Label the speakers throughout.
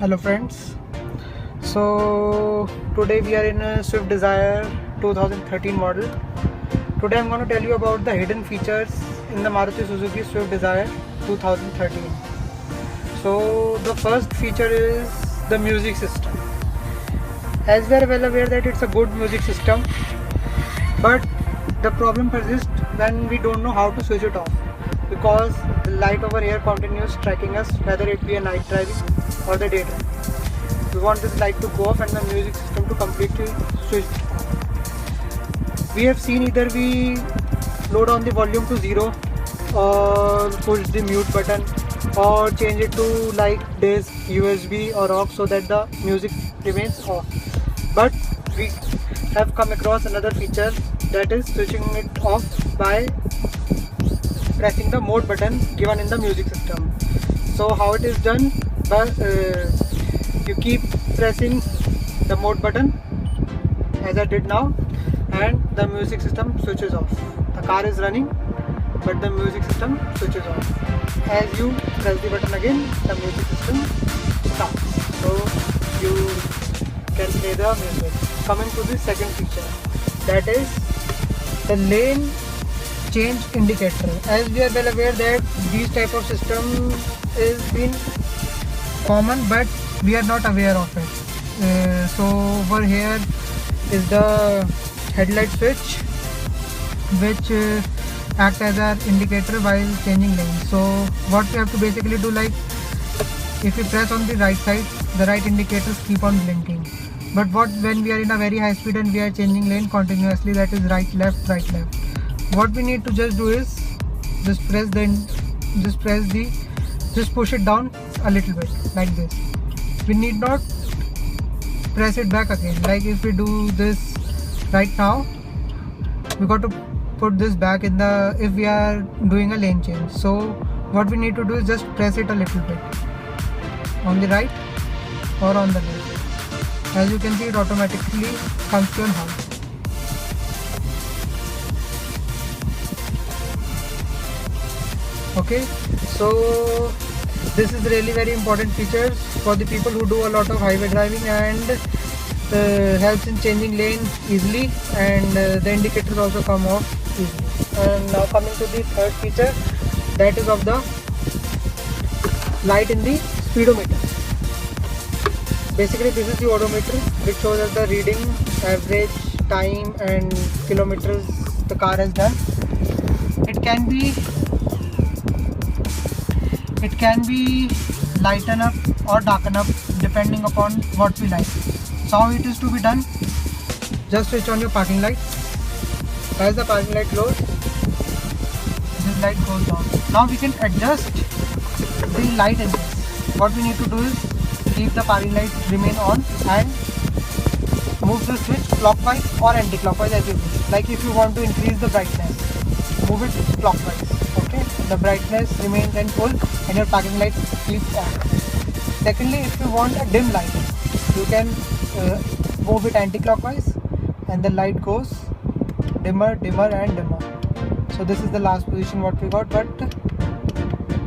Speaker 1: Hello friends. So today we are in a Swift Desire 2013 model. Today I'm going to tell you about the hidden features in the Maruti Suzuki Swift Desire 2013. So the first feature is the music system. As we are well aware that it's a good music system, but the problem persists when we don't know how to switch it off, because the light over here continues tracking us whether it be a night driving or the daytime. We want this light to go off and the music system to completely switch off. We have seen either we load on the volume to 0 or push the mute button or change it to like this USB or aux so that the music remains off. But we have come across another feature, that is switching it off by pressing the mode button given in the music system. So how it is done? But you keep pressing the mode button as I did now, and the music system switches off. The car is running but the music system switches off. As you press the button again, the music system starts, so you can play the music. Coming to the second feature, that is the lane change indicator. As we are well aware that these type of system is been common, but we are not aware of it. So over here is the headlight switch, which act as our indicator while changing lanes. So what we have to basically do, like if we press on the right side, the right indicators keep on blinking. But what when we are in a very high speed and we are changing lane continuously, that is right left right left, what we need to just do is just push it down a little bit like this. We need not press it back again. Like if we do this right now, we got to put this back in the, if we are doing a lane change. So what we need to do is just press it a little bit on the right or on the left. As you can see, it automatically comes to a halt. Okay, so this is really very important features for the people who do a lot of highway driving, and helps in changing lane easily, and the indicators also come off easily. And now coming to the third feature, that is of the light in the speedometer. Basically this is the odometer which shows us the reading, average time and kilometers the car has done. It can be lighten up or darken up depending upon what we like. So how it is to be done? Just switch on your parking light. As the parking light glows, this light goes down. Now we can adjust the light in this. What we need to do is keep the parking light remain on and move the switch clockwise or anti-clockwise as you wish. Like if you want to increase the brightness, move it clockwise. Okay, the brightness remains in full and your parking light keeps on. Secondly, if you want a dim light, you can move it anti-clockwise and the light goes dimmer, dimmer and dimmer. So this is the last position what we got, but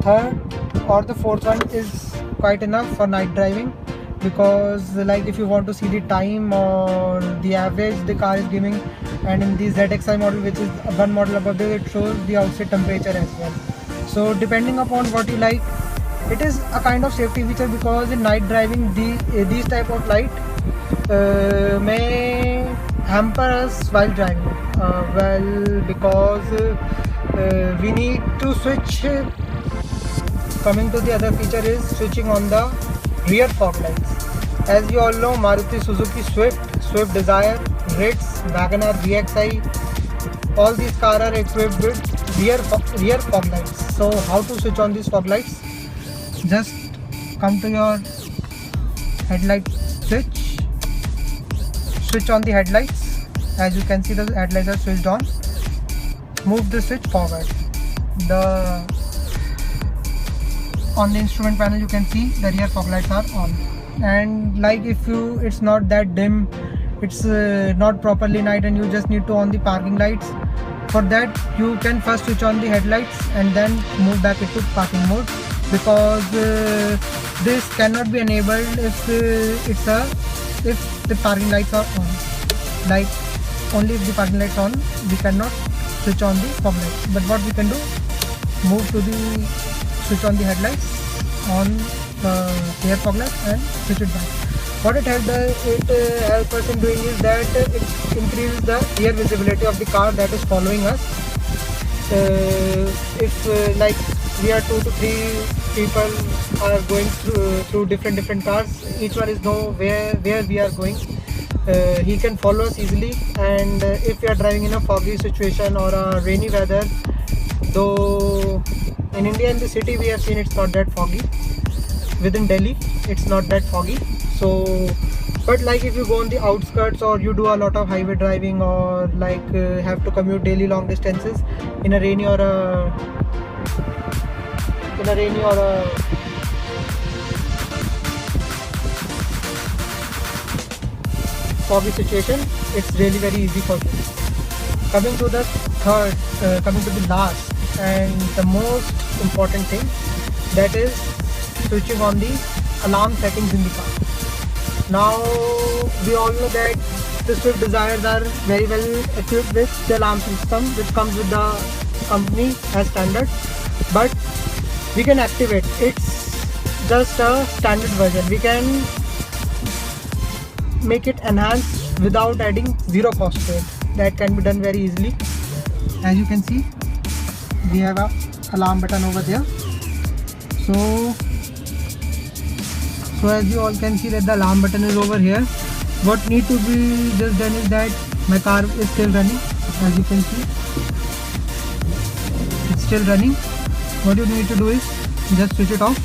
Speaker 1: third or the fourth one is quite enough for night driving, because like if you want to see the time or the average the car is giving, and in the ZXi model, which is one model above this, it shows the outside temperature as well. So depending upon what you like, it is a kind of safety feature, because in night driving these type of light may hamper us while driving. Because we need to switch. Coming to the other feature is switching on the rear fog lights. As you all know, Maruti Suzuki Swift Desire, Ritz, WagonR, VXi, all these cars are equipped with rear fog lights. So how to switch on these fog lights? Just come to your headlight switch on the headlights. As you can see, the headlights are switched on. Move the switch forward. On the instrument panel you can see the rear fog lights are on, and like if it's not that dim, it's not properly night and you just need to on the parking lights, for that you can first switch on the headlights and then move back into parking mode. because this cannot be enabled if the parking lights are on. Like only if the parking lights on, we cannot switch on the fog lights. But what we can do, move to the switch on the headlights, on the rear fog lights and switch it back. What it helps us in doing is that it increases the rear visibility of the car that is following us. If like we are 2 to 3 people are going through different cars, each one is know where we are going. He can follow us easily, and if we are driving in a foggy situation or a rainy weather, though in India in the city we have seen it's not that foggy. Within Delhi it's not that foggy. So but like if you go on the outskirts or you do a lot of highway driving or like have to commute daily long distances in a rainy or a foggy situation, it's really very easy for you. Coming to the last and the most important thing, that is switching on the alarm settings in the car. Now we all know that the Swift Desires are very well equipped with the alarm system which comes with the company as standard, but we can activate. It's just a standard version. We can make it enhanced without adding zero cost to it. That can be done very easily. As you can see, we have a alarm button over there. So as you all can see that the alarm button is over here. What need to be just done is that my car is still running. As you can see, it's still running. What you need to do is just switch it off.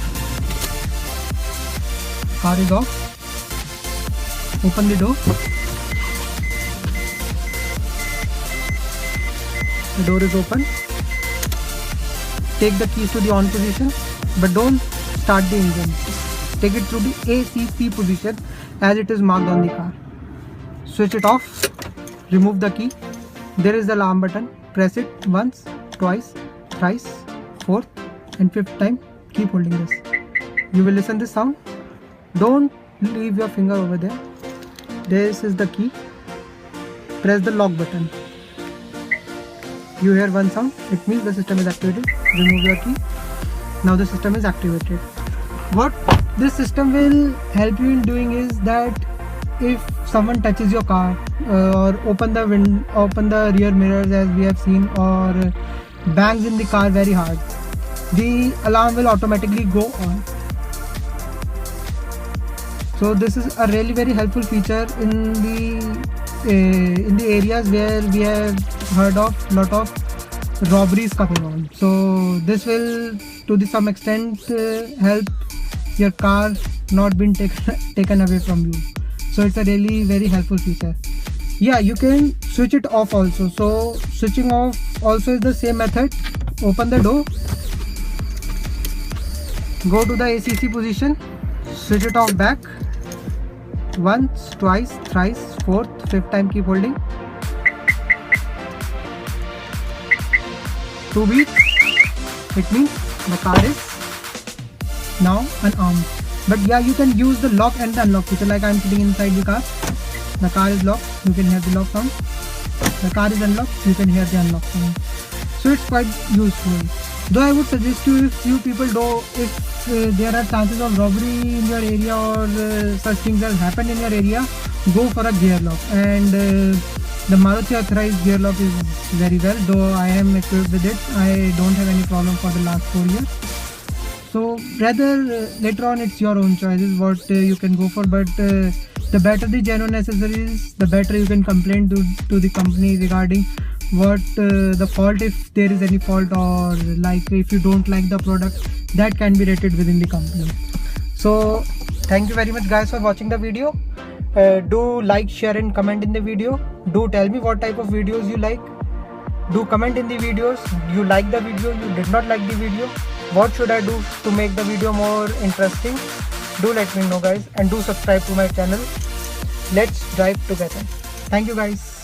Speaker 1: Car is off. Open the door. The door is open. Take the keys to the on position, but don't start the engine. Take it through the ACC position as it is marked on the car. Switch it off. Remove the key. There is the alarm button. Press it once, twice, thrice, fourth and fifth time. Keep holding this. You will listen this sound. Don't leave your finger over there. This is the key. Press the lock button. You hear one sound. It means the system is activated. Remove your key. Now the system is activated. What this system will help you in doing is that if someone touches your car or open the rear mirrors as we have seen, or bangs in the car very hard, the alarm will automatically go on. So this is a really very helpful feature in the areas where we have heard of lot of robberies coming on. So this will to some extent help your car not been taken away from you. So it's a really very helpful feature. Yeah, you can switch it off also. So switching off also is the same method. Open the door, go to the ACC position, switch it off back. Once, twice, thrice, fourth, fifth time keep holding. 2 beats. It means the car is now unarmed. But yeah, you can use the lock and the unlock feature. Like I'm sitting inside the car. The car is locked. You can hear the lock sound. The car is unlocked. You can hear the unlock sound. So it's quite useful. Though I would suggest you, if few people do, if there are chances of robbery in your area or such things that happen in your area, go for a gear lock. And the Maruti authorized gear lock is very well. Though I am equipped with it, I don't have any problem for the last 4 years. So rather later on it's your own choices what you can go for, but the better the genuine accessories, the better you can complain to the company regarding what the fault, if there is any fault, or like if you don't like the product, that can be rated within the company. So thank you very much guys for watching the video. Do like, share and comment in the video. Do tell me what type of videos you like. Do comment in the videos. You like the video, you did not like the video. What should I do to make the video more interesting? Do let me know guys, and do subscribe to my channel. Let's drive together. Thank you guys.